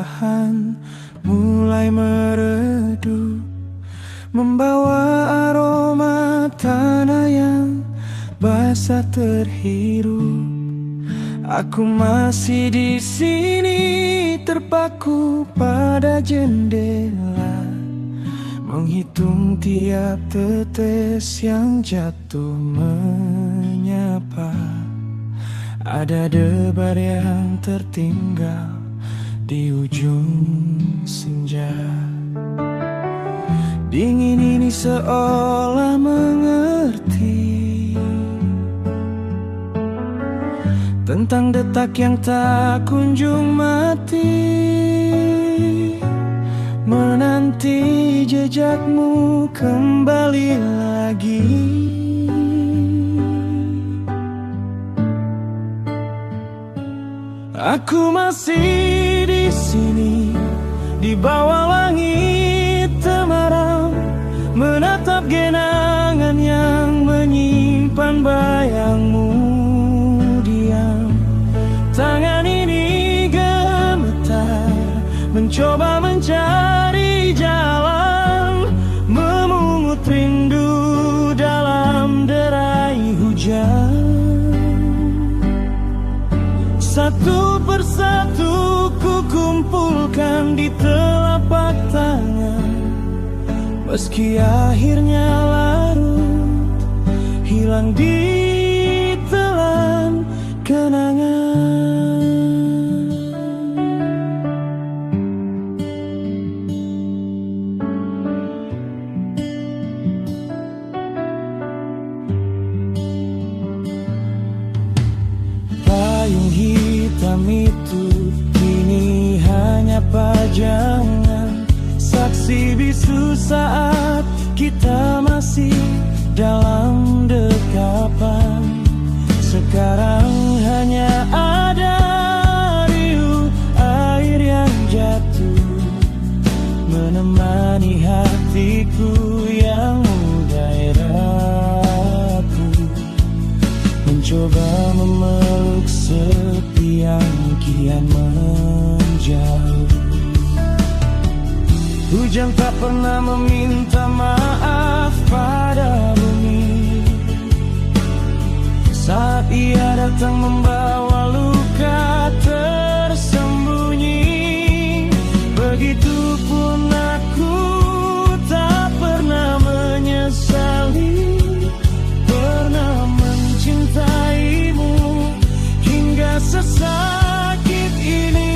perlahan mulai meredup, membawa aroma tanah yang basah terhirup. Aku masih di sini terpaku pada jendela, menghitung tiap tetes yang jatuh menyapa. Ada debar yang tertinggal di ujung senja. Dingin ini seolah mengerti tentang detak yang tak kunjung mati, menanti jejakmu kembali lagi. Aku masih di sini di bawah langit temaram, menatap genangan yang menyimpan bayangmu diam. Tangan ini gemetar, mencoba mencari jalan, memungut rindu dalam derai hujan. Satu persatu ku kumpulkan di telapak tangan, meski akhirnya larut, hilang di telan kenangan. Payung hitam itu kini hanya pajangan, saksi bisu saat kita masih dalam dekapan. Sekarang hanya ada riuh air yang jatuh, menemani hatiku yang mulai rapuh, mencoba memeluk sepi yang kian menjauh. Hujan tak pernah meminta maaf pada bumi saat ia datang membawa luka tersembunyi. Begitupun aku tak pernah menyesali pernah mencintaimu hingga sesakit ini.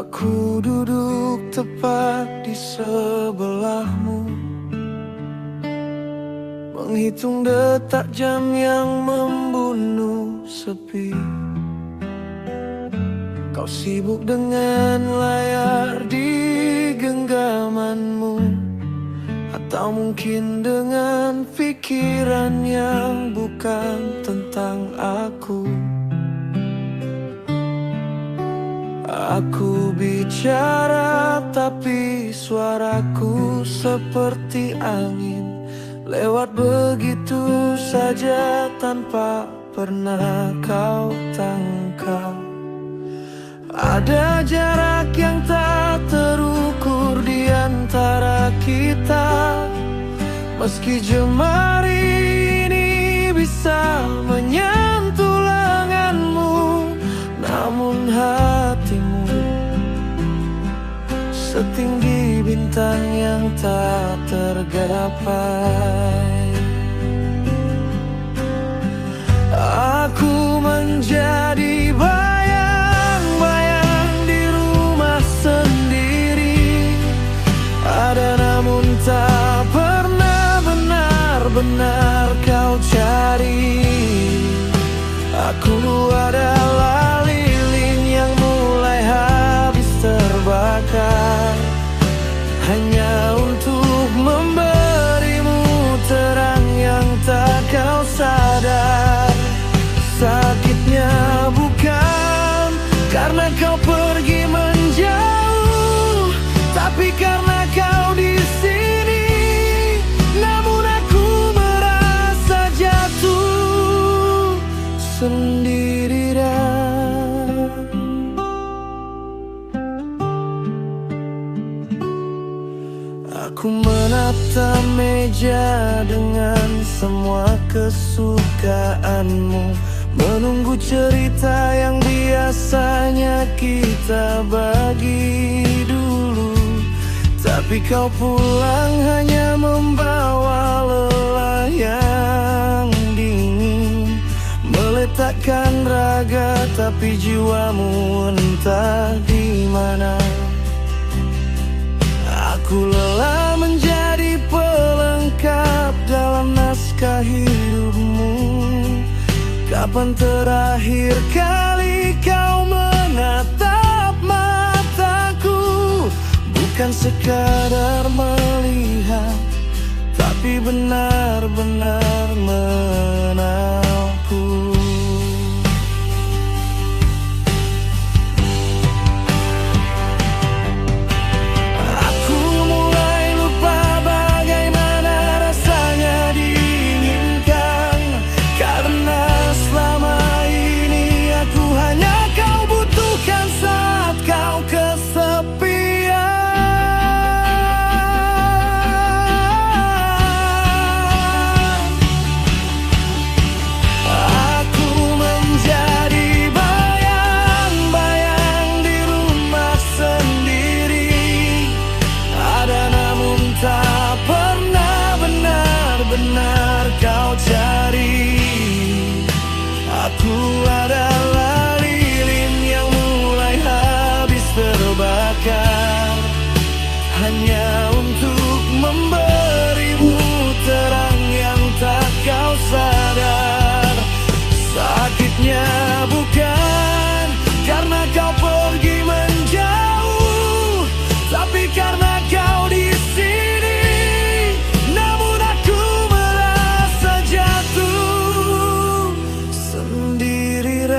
Aku duduk tepat di sebelahmu, menghitung detak jam yang membunuh sepi. Kau sibuk dengan layar di genggamanmu, atau mungkin dengan pikiran yang bukan tentang aku. Aku bicara tapi suaraku seperti angin, lewat begitu saja tanpa pernah kau tangkap. Ada jarak yang tak terukur di antara kita, meski jemari ini bisa menyentuh lenganmu, namun hatimu setinggi bintang yang tak tergapai. Aku menjadi bayang-bayang di rumah sendiri, ada namun tak pernah benar-benar kau cari. Aku adalah lilin yang mulai habis terbakar, hanya untuk memberimu terang yang tak kau sadar. Sakitnya bukan karena kau pergi menjauh, tapi karena kau di sini. Namun aku merasa jatuh sendiri dan aku menata meja dengan semua kesukaanmu, menunggu cerita yang biasanya kita bagi dulu. Tapi kau pulang hanya membawa lelah yang dingin, meletakkan raga tapi jiwamu entah di mana. Aku lelah menjadi pelengkap dalam naskah hidupmu. Kapan terakhir kali kau menatap mataku? Bukan sekadar melihat, tapi benar-benar menatapku. Aku mulai lupa bagaimana rasanya diinginkan, karena selama ini aku hanya kau butuhkan saat kau kesepian. Aku menjadi bayang-bayang di rumah sendiri, ada namun tak pernah benar-benar kau cari. Aku adalah lilin yang mulai habis terbakar, hanya untuk memberimu terang yang tak kau sadar. Sakitnya bukan karena kau pergi menjauh, tapi karena kau di sini. Namun aku merasa jatuh sendirian.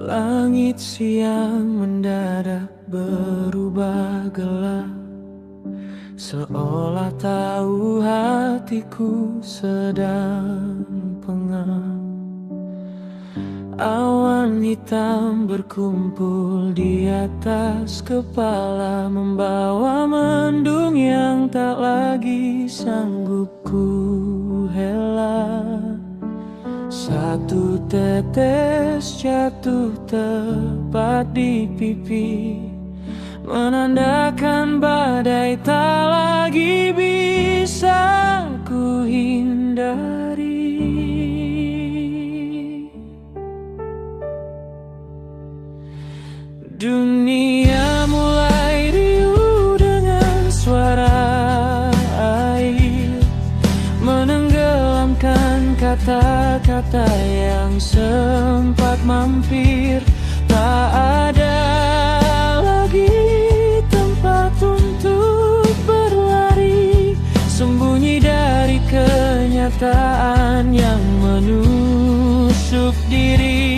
Langit siang mendadak berubah gelap, seolah tahu hatiku sedang pengap. Awan hitam berkumpul di atas kepala, membawa mendung yang tak lagi sanggup ku hela. Satu tetes jatuh tepat di pipi, menandakan badai tak lagi bisa ku hindari. Dunia mulai riuh dengan suara air, menenggelamkan kata-kata yang sempat mampir. Tak ada lagi tempat untuk berlari, sembunyi dari kenyataan yang menusuk diri.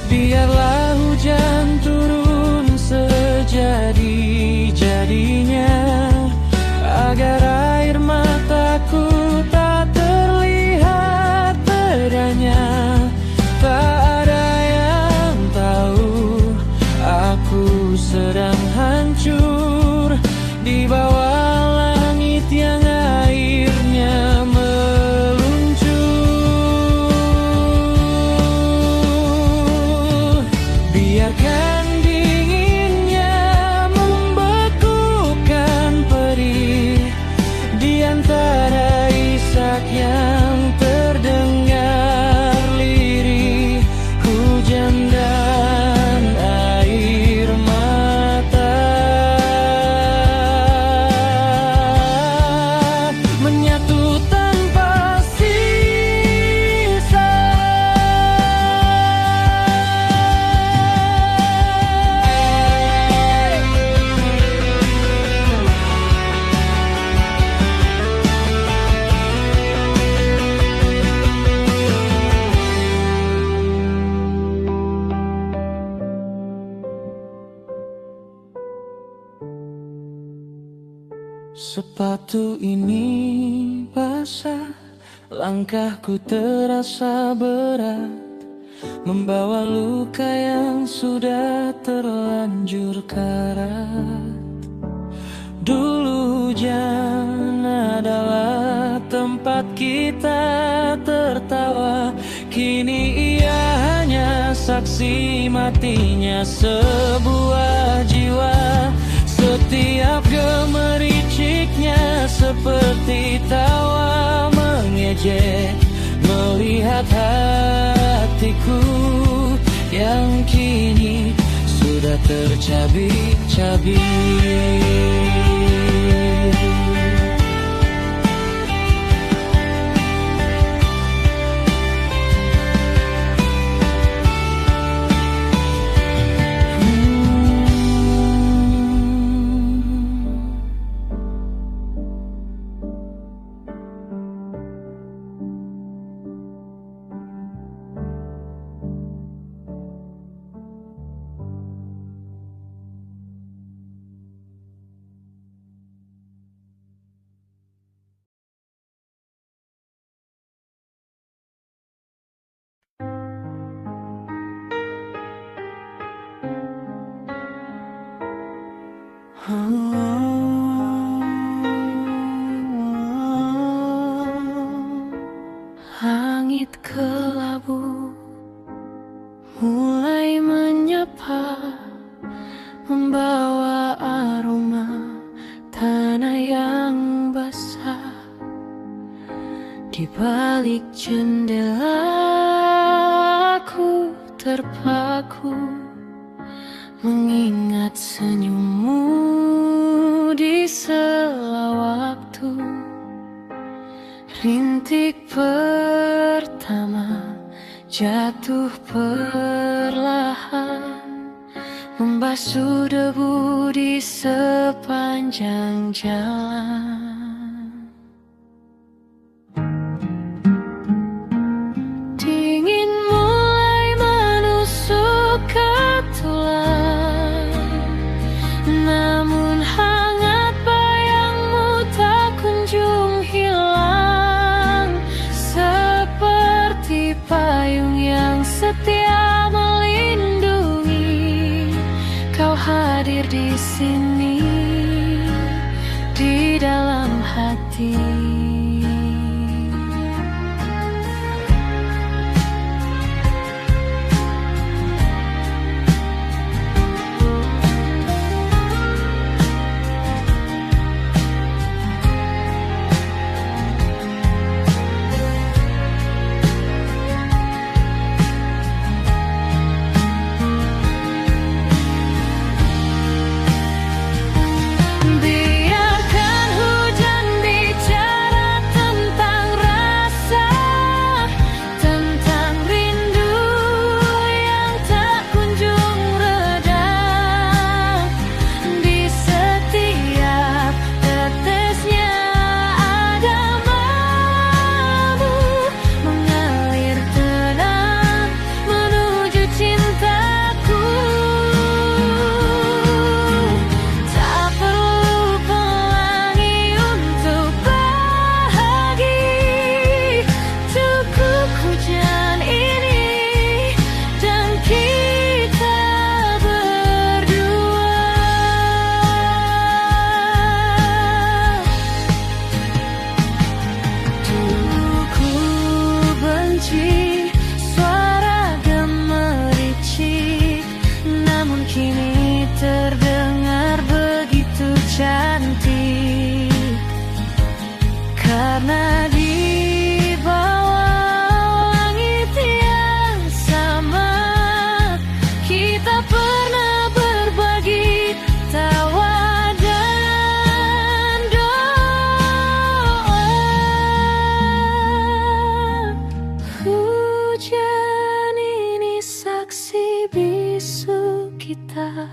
Biarlah hujan turun sejadi-jadinya, agar air mataku tak terlihat padanya. Tak ada yang tahu aku sedang hancur di bawah langit yang airnya meluncur. Biarkan dinginnya membekukan perih di antara isak yang terdengar lirih. Hujan dan air mata menyatu tanpa sisa. Sepatu ini basah, langkahku terasa berat, membawa luka yang sudah terlanjur karat. Dulu hujan adalah tempat kita tertawa, kini ia hanya saksi matinya sebuah jiwa. Setiap gemericiknya seperti tawa mengejek, melihat hatiku yang kini sudah tercabik-cabik. Langit kelabu mulai menyapa, membawa aroma tanah yang basah. Di balik jendela aku terpaku, mengingat senyummu di sela waktu. Rintik pertama jatuh perlahan, membasuh debu di sepanjang jalan. Dingin mulai menusuk ke tulang, namun hangat bayangmu cantik, karena di bawah langit yang sama kita pernah berbagi tawa dan doa. Hujan ini saksi bisu kita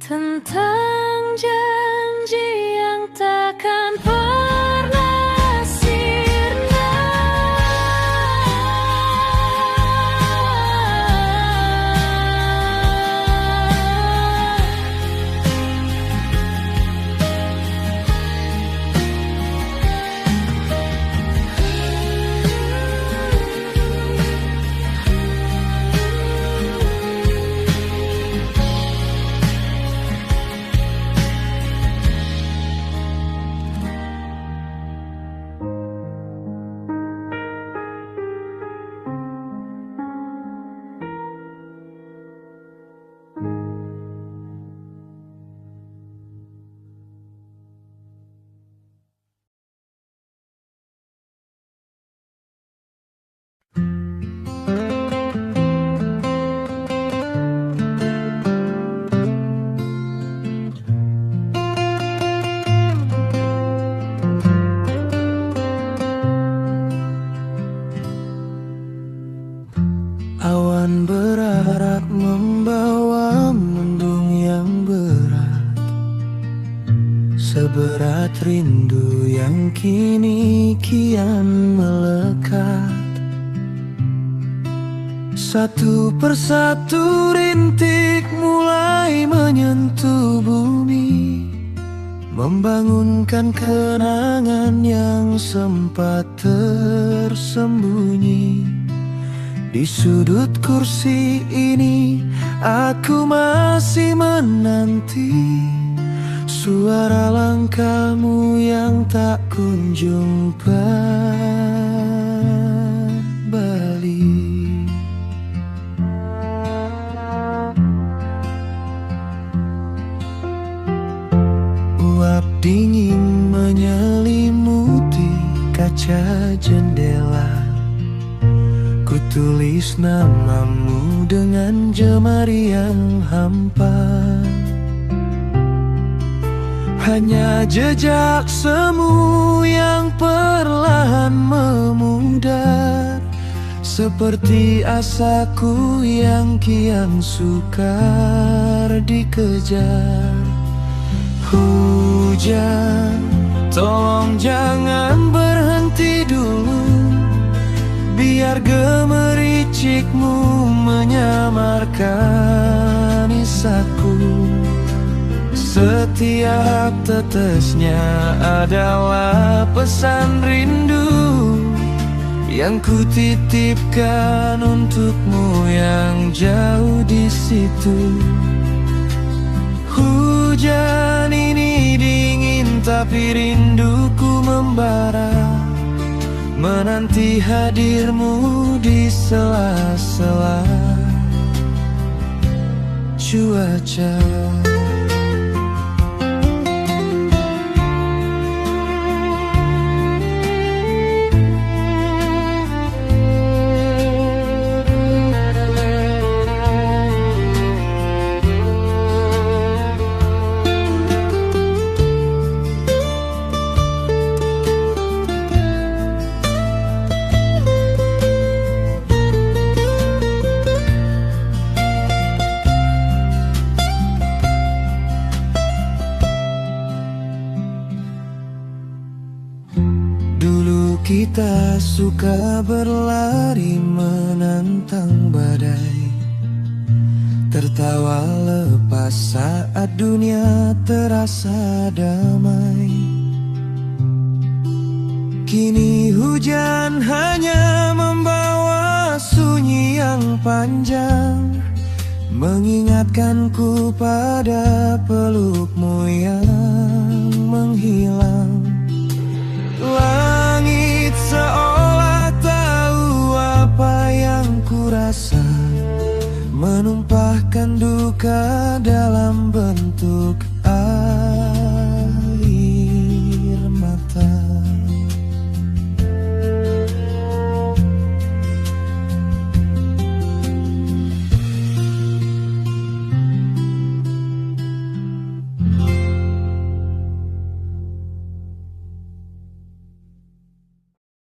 tentang janji yang takkan pernah sirna. Awan berarak membawa mendung yang berat, seberat rindu yang kini kian melekat. Satu persatu rintik mulai menyentuh bumi, membangunkan kenangan yang sempat tersembunyi. Di sudut kursi ini aku masih menanti suara langkahmu yang tak kunjung kembali. Uap dingin menyelimuti kaca jendela. Ku tulis namamu dengan jemari yang hampa. Hanya jejak semu yang perlahan memudar, seperti asaku yang kian sukar dikejar. Hujan, tolong jangan berhenti dulu, biar gemericikmu menyamarkan isaku. Setiap tetesnya adalah pesan rindu yang kutitipkan untukmu yang jauh di situ. Hujan ini dingin tapi rinduku membara, menanti hadirmu di sela-sela cuaca. Kita suka berlari menantang badai, tertawa lepas saat dunia terasa damai. Kini hujan hanya membawa sunyi yang panjang, mengingatkanku pada pelukmu yang menghilang. Langit seolah tahu apa yang kurasa, menumpahkan duka dalam bentuk